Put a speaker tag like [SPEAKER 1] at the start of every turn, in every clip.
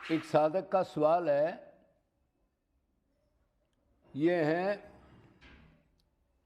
[SPEAKER 1] एक साधक का सवाल है, ये है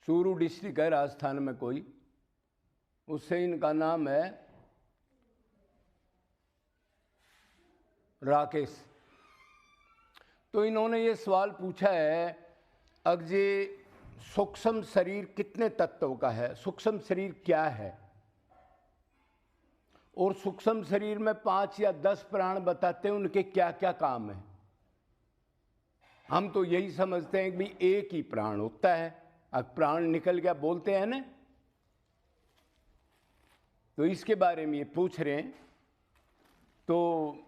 [SPEAKER 1] चूरू डिस्ट्रिक्ट है राजस्थान में कोई, उससे इनका नाम है राकेश। तो इन्होंने ये सवाल पूछा है, अगजे सूक्ष्म शरीर कितने तत्वों का है, सूक्ष्म शरीर क्या है, और सूक्ष्म शरीर में 5 या 10 प्राण बताते हैं, उनके क्या क्या काम है। हम तो यही समझते हैं कि भाई एक ही प्राण होता है, अब प्राण निकल गया बोलते हैं ना। तो इसके बारे में ये पूछ रहे हैं। तो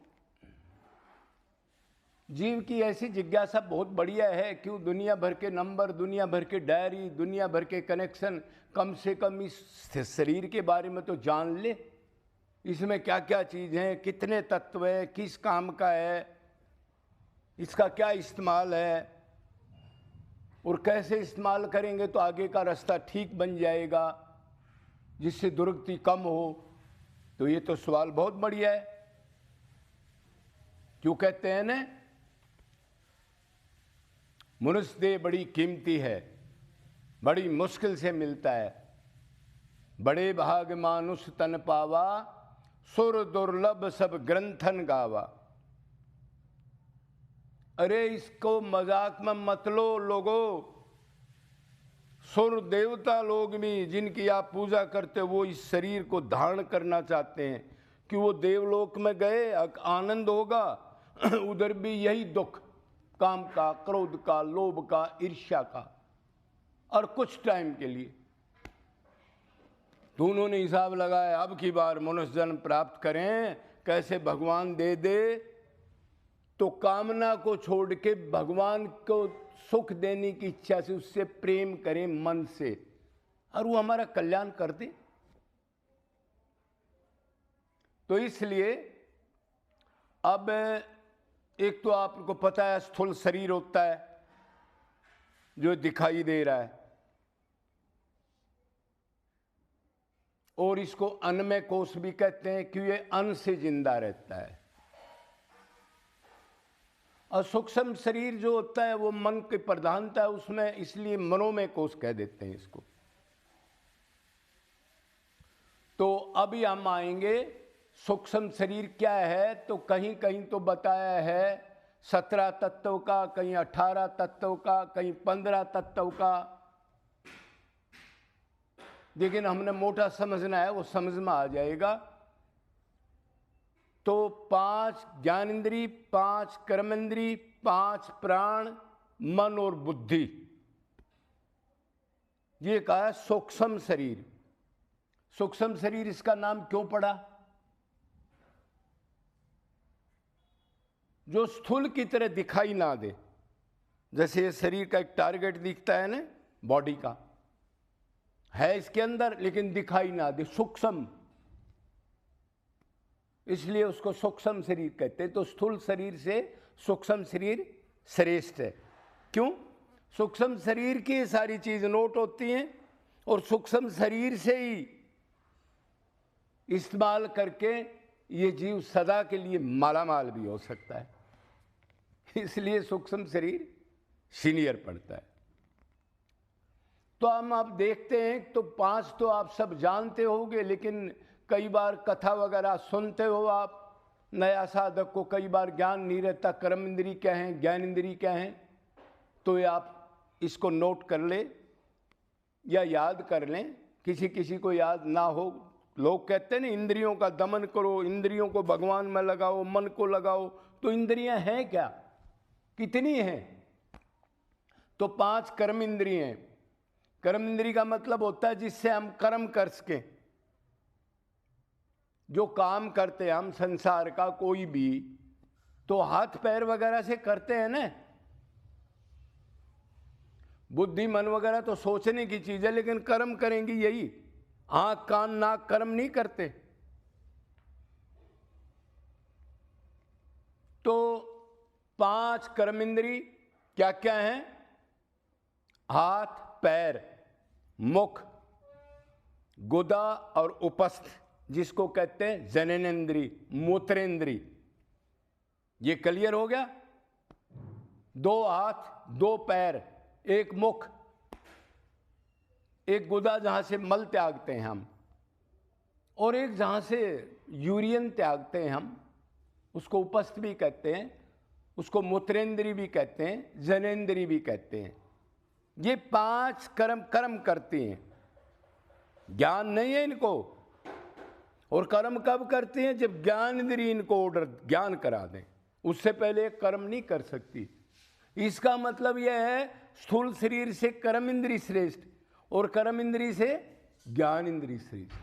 [SPEAKER 1] जीव की ऐसी जिज्ञासा बहुत बढ़िया है, क्यों दुनिया भर के नंबर, दुनिया भर के डायरी, दुनिया भर के कनेक्शन, कम से कम इस शरीर के बारे में तो जान ले। इसमें क्या क्या चीज़ है, कितने तत्व है, किस काम का है, इसका क्या इस्तेमाल है, और कैसे इस्तेमाल करेंगे तो आगे का रास्ता ठीक बन जाएगा, जिससे दुर्गति कम हो। तो ये तो सवाल बहुत बढ़िया है। क्यों कहते हैं ना, मनुष्य देह बड़ी कीमती है, बड़ी मुश्किल से मिलता है, बड़े भाग मानुष तन पावा, सुर दुर्लभ सब ग्रंथन गावा। अरे इसको मजाक में मत लो लोगों। सुर देवता लोग भी जिनकी आप पूजा करते हो, वो इस शरीर को धारण करना चाहते हैं कि वो देवलोक में गए आनंद होगा, उधर भी यही दुख, काम का, क्रोध का, लोभ का, ईर्ष्या का, और कुछ टाइम के लिए। तो उन्होंने हिसाब लगाया, अब की बार मनुष्य जन्म प्राप्त करें, कैसे भगवान दे दे, तो कामना को छोड़ के भगवान को सुख देने की इच्छा से उससे प्रेम करें मन से, और वो हमारा कल्याण कर दे। तो इसलिए अब एक तो आपको पता है स्थूल शरीर होता है जो दिखाई दे रहा है, और इसको अन्नमय कोश भी कहते हैं कि ये अन्न से जिंदा रहता है। और सूक्ष्म शरीर जो होता है वो मन की प्रधानता है उसमें, इसलिए मनोमय कोश कह देते हैं इसको। तो अभी हम आएंगे सूक्ष्म शरीर क्या है। तो कहीं कहीं तो बताया है 17 तत्व का, कहीं 18 तत्व का, कहीं 15 तत्व का, लेकिन हमने मोटा समझना है, वो समझ में आ जाएगा। तो 5 ज्ञानेंद्री, 5 कर्मेंद्री, 5 प्राण, मन और बुद्धि, ये कहा सूक्ष्म शरीर। सूक्ष्म शरीर इसका नाम क्यों पड़ा? जो स्थूल की तरह दिखाई ना दे, जैसे शरीर का एक टारगेट दिखता है ना, बॉडी का है इसके अंदर, लेकिन दिखाई ना दे, सूक्ष्म, इसलिए उसको सूक्ष्म शरीर कहते हैं। तो स्थूल शरीर से सूक्ष्म शरीर श्रेष्ठ है। क्यों? सूक्ष्म शरीर की सारी चीज नोट होती हैं, और सूक्ष्म शरीर से ही इस्तेमाल करके ये जीव सदा के लिए मालामाल भी हो सकता है, इसलिए सूक्ष्म शरीर सीनियर पड़ता है। तो हम आप देखते हैं, तो 5 तो आप सब जानते होंगे, लेकिन कई बार कथा वगैरह सुनते हो आप, नया साधक को कई बार ज्ञान नहीं रहता कर्म इंद्री क्या है, ज्ञान इंद्री क्या है। तो ये आप इसको नोट कर ले या याद कर लें, किसी किसी को याद ना हो। लोग कहते हैं ना, इंद्रियों का दमन करो, इंद्रियों को भगवान में लगाओ, मन को लगाओ। तो इंद्रियां हैं क्या, कितनी हैं? तो 5 कर्म इंद्रियां हैं। कर्म इंद्री का मतलब होता है जिससे हम कर्म कर सकें, जो काम करते हैं हम संसार का कोई भी, तो हाथ पैर वगैरह से करते हैं ना। बुद्धि मन वगैरह तो सोचने की चीज है, लेकिन कर्म करेंगे यही, आंख कान नाक कर्म नहीं करते। तो 5 कर्म इंद्री क्या क्या हैं? हाथ, पैर, मुख, गुदा और उपस्थ, जिसको कहते हैं जननेंद्री, मूत्रेंद्री, ये क्लियर हो गया? 2 हाथ, 2 पैर, एक मुख, एक गुदा जहां से मल त्यागते हैं हम, और एक जहां से यूरियन त्यागते हैं हम, उसको उपस्थ भी कहते हैं, उसको मूत्रेंद्री भी कहते हैं, जनेंद्री भी कहते हैं। ये 5 कर्म करती हैं। ज्ञान नहीं है इनको। और कर्म कब करते हैं? जब ज्ञान इंद्री इनको ऑर्डर ज्ञान करा दें, उससे पहले कर्म नहीं कर सकती। इसका मतलब यह है स्थूल शरीर से कर्म इंद्री श्रेष्ठ और कर्म इंद्री से ज्ञान इंद्री श्रेष्ठ।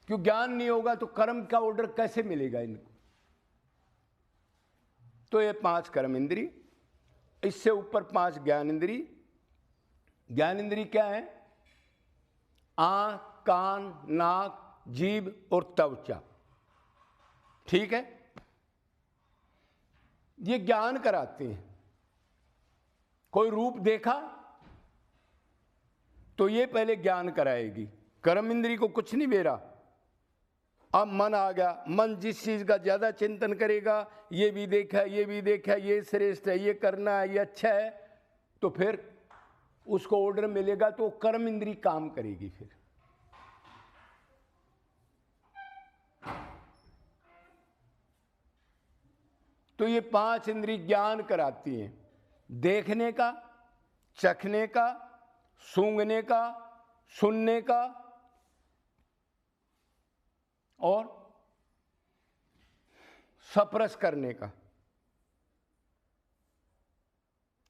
[SPEAKER 1] क्यों? ज्ञान नहीं होगा तो कर्म का ऑर्डर कैसे मिलेगा इनको? तो ये 5 कर्म इंद्री, इससे ऊपर 5 ज्ञान इंद्री। ज्ञान इंद्री क्या है? आंख, कान, नाक, जीभ और त्वचा। ठीक है? ये ज्ञान कराते हैं। कोई रूप देखा तो ये पहले ज्ञान कराएगी। कर्म इंद्री को कुछ नहीं बेरा। अब मन आ गया, मन जिस चीज का ज्यादा चिंतन करेगा, ये भी देखा, ये भी देखा, ये श्रेष्ठ है, ये करना है, ये अच्छा है, तो फिर उसको ऑर्डर मिलेगा तो कर्म इंद्री काम करेगी। फिर तो ये 5 इंद्री ज्ञान कराती हैं। देखने का, चखने का, सूंघने का, सुनने का और स्पर्श करने का।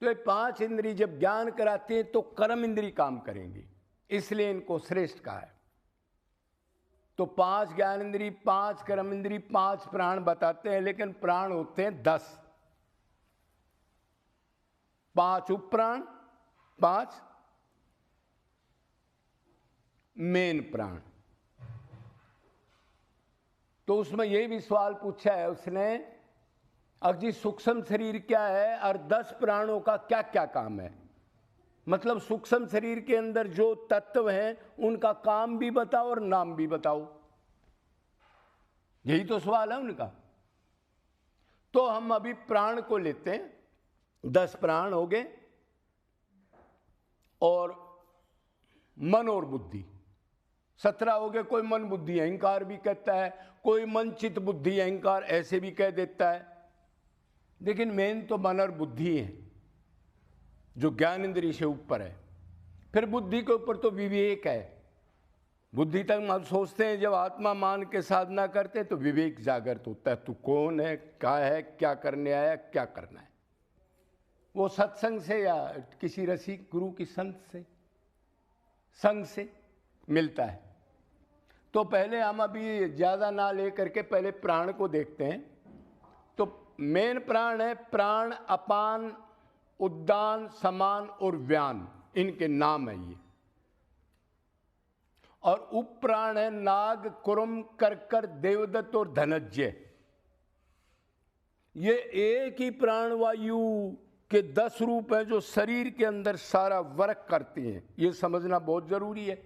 [SPEAKER 1] तो ये 5 इंद्री जब ज्ञान कराती हैं तो कर्म इंद्री काम करेंगी, इसलिए इनको श्रेष्ठ कहा है। तो 5 ज्ञान इंद्री, 5 कर्म इंद्री, 5 प्राण बताते हैं, लेकिन प्राण होते हैं 10। 5 उपप्राण, 5 मेन प्राण। तो उसमें यही भी सवाल पूछा है उसने, अजी सूक्ष्म शरीर क्या है और 10 प्राणों का क्या क्या काम है? मतलब सूक्ष्म शरीर के अंदर जो तत्व हैं उनका काम भी बताओ और नाम भी बताओ। यही तो सवाल है उनका। तो हम अभी प्राण को लेते हैं। 10 प्राण हो गए और मन और बुद्धि 17 हो गए। कोई मन बुद्धि अहंकार भी कहता है, कोई मन चित्त बुद्धि अहंकार ऐसे भी कह देता है, लेकिन मेन तो मन और बुद्धि है जो ज्ञान इंद्रिय से ऊपर है। फिर बुद्धि के ऊपर तो विवेक है। बुद्धि तक हम सोचते हैं, जब आत्मा मान के साधना करते हैं तो विवेक जागृत होता है। तू कौन है, क्या है, क्या करने आया, क्या करना है। वो सत्संग से या किसी रसिक गुरु की संत से संग से मिलता है। तो पहले हम अभी ज़्यादा ना लेकर के पहले प्राण को देखते हैं। तो मेन प्राण है प्राण, अपान, उद्दान, समान और व्यान, इनके नाम है ये। और उपप्राण है नाग, कुरुम, करकर, देवदत्त और धनज्य। ये एक ही प्राणवायु के 10 रूप हैं जो शरीर के अंदर सारा वर्क करती हैं। ये समझना बहुत जरूरी है।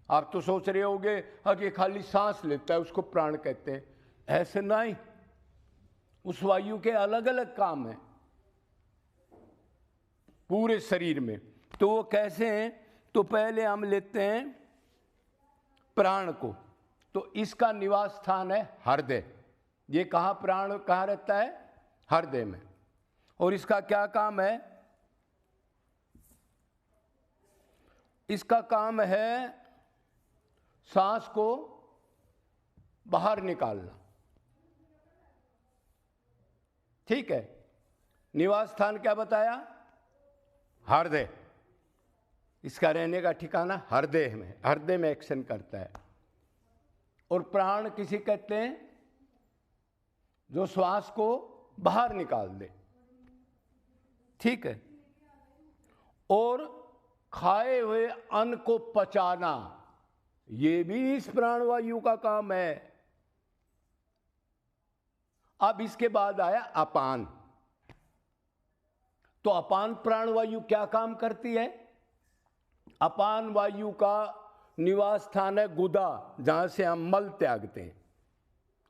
[SPEAKER 1] आप तो सोच रहे होंगे कि खाली सांस लेता है उसको प्राण कहते हैं, ऐसे नहीं। उस वायु के अलग अलग काम हैं पूरे शरीर में। तो वो कैसे हैं? तो पहले हम लेते हैं प्राण को। तो इसका निवास स्थान है हृदय। ये कहाँ प्राण कहाँ रहता है? हृदय में। और इसका क्या काम है? इसका काम है सांस को बाहर निकालना। ठीक है? निवास स्थान क्या बताया? हृदय। इसका रहने का ठिकाना हृदय में, हृदय में एक्शन करता है। और प्राण किसी कहते हैं जो श्वास को बाहर निकाल दे। ठीक है? और खाए हुए अन्न को पचाना, ये भी इस प्राणवायु का काम है। अब इसके बाद आया अपान। तो अपान प्राणवायु क्या काम करती है? अपान वायु का निवास स्थान है गुदा, जहां से हम मल त्यागते हैं।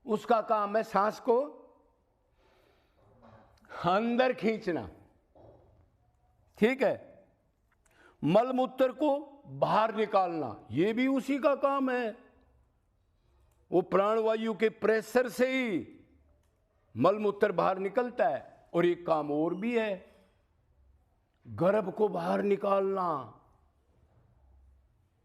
[SPEAKER 1] उसका काम है सांस को अंदर खींचना, ठीक है। मल मूत्र को बाहर निकालना, ये भी उसी का काम है। वो प्राणवायु के प्रेशर से ही मल मूत्र बाहर निकलता है। और एक काम और भी है, गर्भ को बाहर निकालना,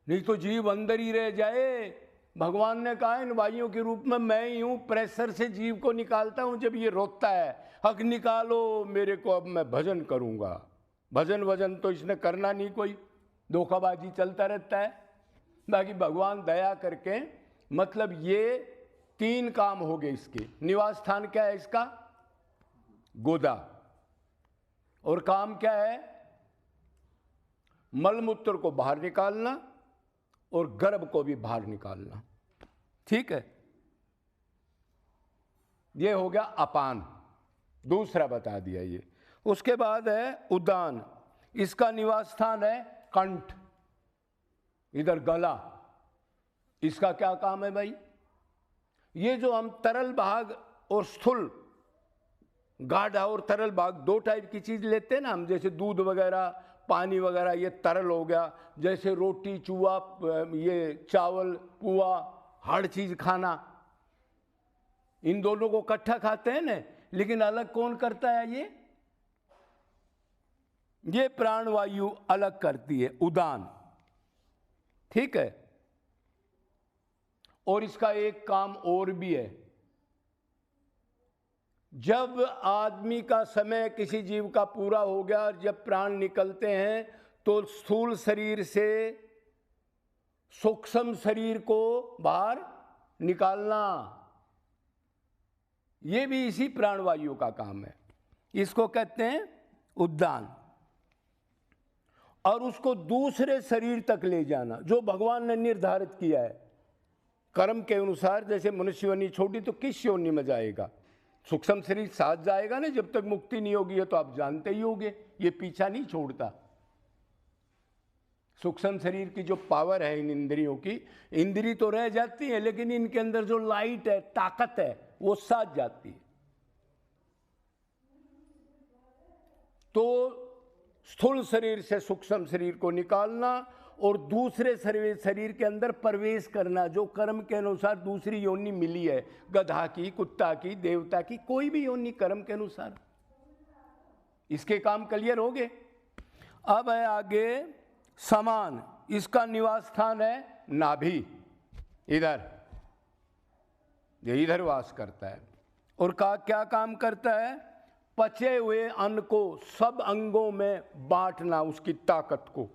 [SPEAKER 1] नहीं तो जीव अंदर ही रह जाए। भगवान ने कहा इन वायुओं के रूप में मैं ही हूं, प्रेशर से जीव को निकालता हूं। जब ये रोता है, हक निकालो मेरे को, अब मैं भजन करूंगा। भजन वजन तो इसने करना नहीं, कोई धोखाबाजी चलता रहता है। बाकी भगवान दया करके, मतलब ये 3 काम हो गए इसके। निवास स्थान क्या है इसका? गोदा। और काम क्या है? मलमूत्र को बाहर निकालना और गर्भ को भी बाहर निकालना, ठीक है। ये हो गया अपान, दूसरा बता दिया ये। उसके बाद है उदान, इसका निवास स्थान है कंठ, इधर गला। इसका क्या काम है भाई? ये जो हम तरल भाग और स्थूल, गाढ़ा और तरल भाग, 2 टाइप की चीज लेते हैं ना हम, जैसे दूध वगैरह, पानी वगैरह, ये तरल हो गया। जैसे रोटी, चूहा, ये चावल, पुआ, हर चीज खाना, इन दोनों को इकट्ठा खाते हैं ना, लेकिन अलग कौन करता है? ये प्राणवायु अलग करती है, उदान, ठीक है। और इसका एक काम और भी है, जब आदमी का समय किसी जीव का पूरा हो गया, जब प्राण निकलते हैं, तो स्थूल शरीर से सूक्ष्म शरीर को बाहर निकालना, ये भी इसी प्राणवायु का काम है। इसको कहते हैं उद्दान। और उसको दूसरे शरीर तक ले जाना, जो भगवान ने निर्धारित किया है कर्म के अनुसार। जैसे मनुष्य योनि छोड़ी तो किस योनि में जाएगा? सूक्ष्म शरीर साथ जाएगा ना, जब तक मुक्ति नहीं होगी। है तो आप जानते ही होंगे, ये पीछा नहीं छोड़ता। सूक्ष्म शरीर की जो पावर है इन इंद्रियों की, इंद्री तो रह जाती है, लेकिन इनके अंदर जो लाइट है, ताकत है, वो साथ जाती है। तो स्थूल शरीर से सूक्ष्म शरीर को निकालना और दूसरे शरीर के अंदर प्रवेश करना, जो कर्म के अनुसार दूसरी योनि मिली है, गधा की, कुत्ता की, देवता की, कोई भी योनि कर्म के अनुसार। इसके काम क्लियर हो गए। अब है आगे समान, इसका निवास स्थान है नाभि, इधर, ये इधर वास करता है। और क्या काम करता है? पचे हुए अन्न को सब अंगों में बांटना, उसकी ताकत को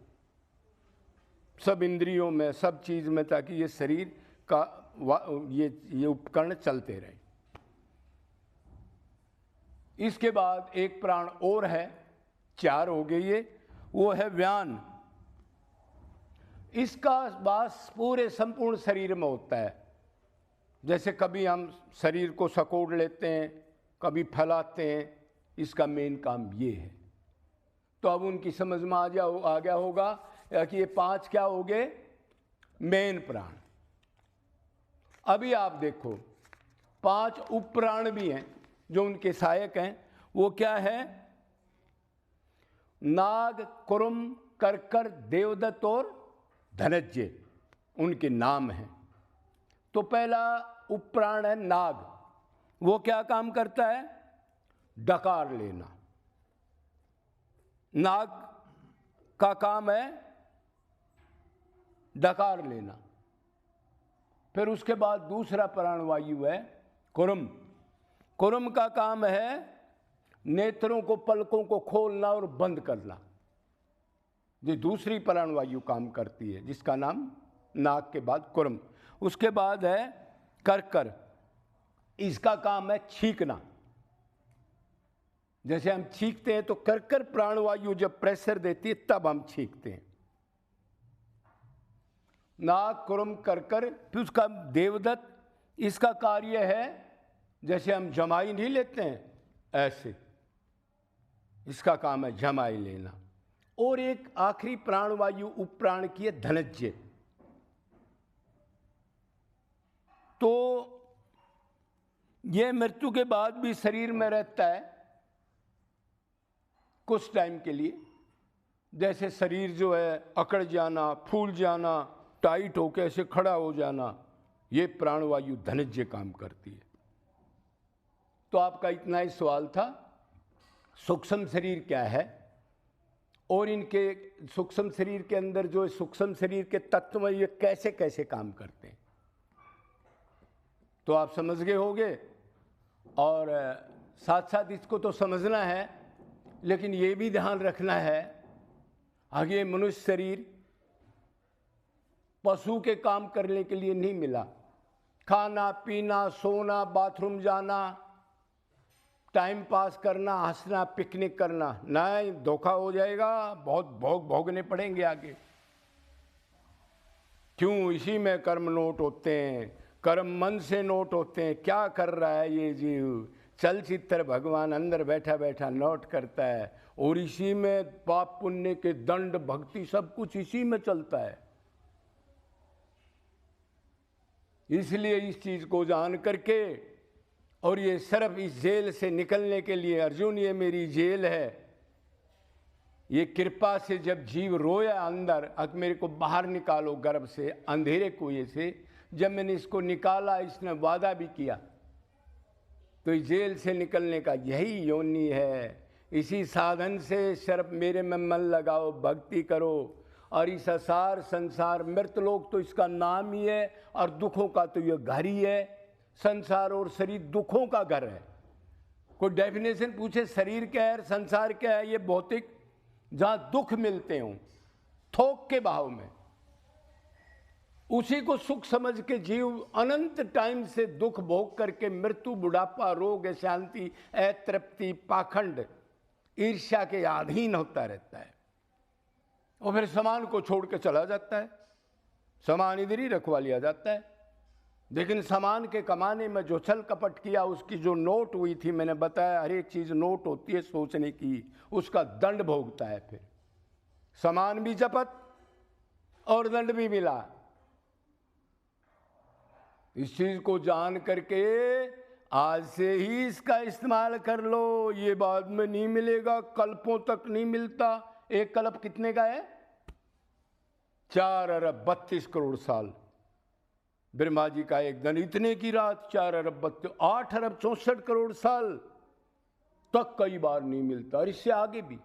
[SPEAKER 1] सब इंद्रियों में, सब चीज में, ताकि ये शरीर का ये उपकरण चलते रहे। इसके बाद एक प्राण और है, 4 हो गए ये, वो है व्यान। इसका वास पूरे संपूर्ण शरीर में होता है। जैसे कभी हम शरीर को सकोड़ लेते हैं, कभी फैलाते हैं, इसका मेन काम ये है। तो अब उनकी समझ में आ गया होगा कि ये 5 क्या हो गए? मेन प्राण। अभी आप देखो 5 उपप्राण भी हैं जो उनके सहायक हैं। वो क्या है? नाग, कुरुम, करकर, देवदत्त और धनंजय, उनके नाम हैं। तो पहला उपप्राण है नाग। वो क्या काम करता है? डकार लेना। नाग का काम है डकार लेना। फिर उसके बाद दूसरा प्राणवायु है कुरुम। कुरुम का काम है नेत्रों को, पलकों को खोलना और बंद करना। ये दूसरी प्राणवायु काम करती है, जिसका नाम नाग के बाद कुरुम। उसके बाद है करकर, इसका काम है छींकना। जैसे हम छींकते हैं तो करकर प्राणवायु जब प्रेशर देती है तब हम छींकते हैं। नाग, कुरुम, करकर। फिर उसका देवदत्त, इसका कार्य है जैसे हम जमाई नहीं लेते हैं, ऐसे इसका काम है जमाई लेना। और एक आखिरी प्राणवायु उपप्राण की है धनंजय। तो ये मृत्यु के बाद भी शरीर में रहता है, कुछ टाइम के लिए, जैसे शरीर जो है अकड़ जाना, फूल जाना, टाइट होकर ऐसे खड़ा हो जाना, ये प्राणवायु धनज्य काम करती है। तो आपका इतना ही सवाल था, सूक्ष्म शरीर क्या है और इनके सूक्ष्म शरीर के अंदर जो सूक्ष्म शरीर के तत्व ये कैसे कैसे काम करते हैं, तो आप समझ गए होंगे। और साथ साथ इसको तो समझना है, लेकिन ये भी ध्यान रखना है, आगे मनुष्य शरीर पशु के काम करने के लिए नहीं मिला। खाना पीना, सोना, बाथरूम जाना, टाइम पास करना, हंसना, पिकनिक करना, नहीं, धोखा हो जाएगा, बहुत भोगने पड़ेंगे आगे। क्यों? इसी में कर्म नोट होते हैं, कर्म मन से नोट होते हैं। क्या कर रहा है ये जीव? चलचित्र भगवान अंदर बैठा बैठा नोट करता है, और इसी में पाप पुण्य के दंड, भक्ति, सब कुछ इसी में चलता है। इसलिए इस चीज को जान करके, और ये सिर्फ इस जेल से निकलने के लिए, अर्जुन ये मेरी जेल है, ये कृपा से जब जीव रोया अंदर, अब मेरे को बाहर निकालो गर्भ से, अंधेरे कुएं से, जब मैंने इसको निकाला, इसने वादा भी किया, तो इस जेल से निकलने का यही योनि है। इसी साधन से सिर्फ मेरे में मन लगाओ, भक्ति करो, और इस असार संसार, मृतलोक तो इसका नाम ही है, और दुखों का तो यह घर ही है। संसार और शरीर दुखों का घर है। कोई डेफिनेशन पूछे शरीर क्या है, संसार क्या है, ये भौतिक, जहां दुख मिलते हों थोक के भाव में, उसी को सुख समझ के जीव अनंत टाइम से दुख भोग करके मृत्यु, बुढ़ापा, रोग, शांति, अतृप्ति, पाखंड, ईर्ष्या के अधीन होता रहता है, और फिर सामान को छोड़ के चला जाता है। सामान इधर ही रखवा लिया जाता है, लेकिन सामान के कमाने में जो छल कपट किया, उसकी जो नोट हुई थी, मैंने बताया हर एक चीज नोट होती है सोचने की, उसका दंड भोगता है। फिर सामान भी जपत और दंड भी मिला। इस चीज को जान करके आज से ही इसका इस्तेमाल कर लो। ये बाद में नहीं मिलेगा, कल्पों तक नहीं मिलता। एक कल्प कितने का है? 4 अरब 32 करोड़ साल। ब्रह्मा जी का एक दिन, इतने की रात, 4 अरब 32, 8 अरब 64 करोड़ साल तक कई बार नहीं मिलता, और इससे आगे भी।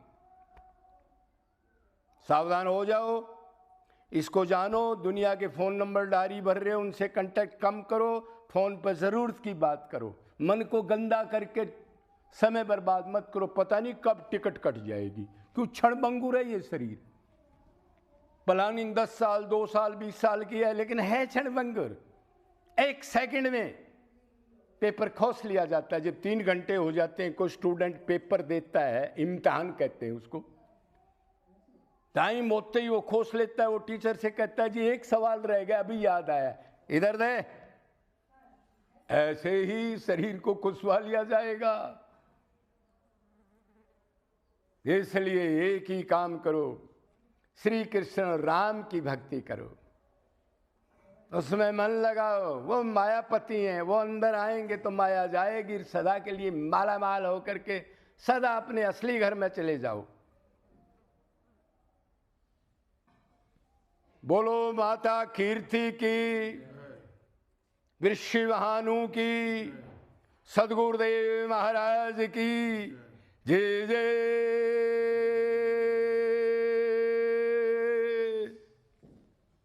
[SPEAKER 1] सावधान हो जाओ, इसको जानो। दुनिया के फोन नंबर डायरी भर रहे हो, उनसे कांटेक्ट कम करो, फोन पर जरूरत की बात करो। मन को गंदा करके समय बर्बाद मत करो, पता नहीं कब टिकट कट जाएगी, क्यों क्षणभंगुर है ये शरीर। प्लानिंग 10 साल, 2 साल, 20 साल की है, लेकिन है क्षणभंगुर। एक सेकंड में पेपर खोस लिया जाता है। जब 3 घंटे हो जाते हैं, कोई स्टूडेंट पेपर देता है, इम्तिहान कहते हैं उसको, टाइम होते ही वो खोस लेता है। वो टीचर से कहता है जी एक सवाल रह गया, अभी याद आया, इधर दे। ऐसे ही शरीर को खुशवा लिया जाएगा। इसलिए एक ही काम करो, श्री कृष्ण राम की भक्ति करो, उसमें मन लगाओ। वो मायापति हैं, वो अंदर आएंगे तो माया जाएगी। सदा के लिए माला माल होकर के सदा अपने असली घर में चले जाओ। बोलो माता कीर्ति की, वृषभानु की, सदगुरुदेव महाराज की जय।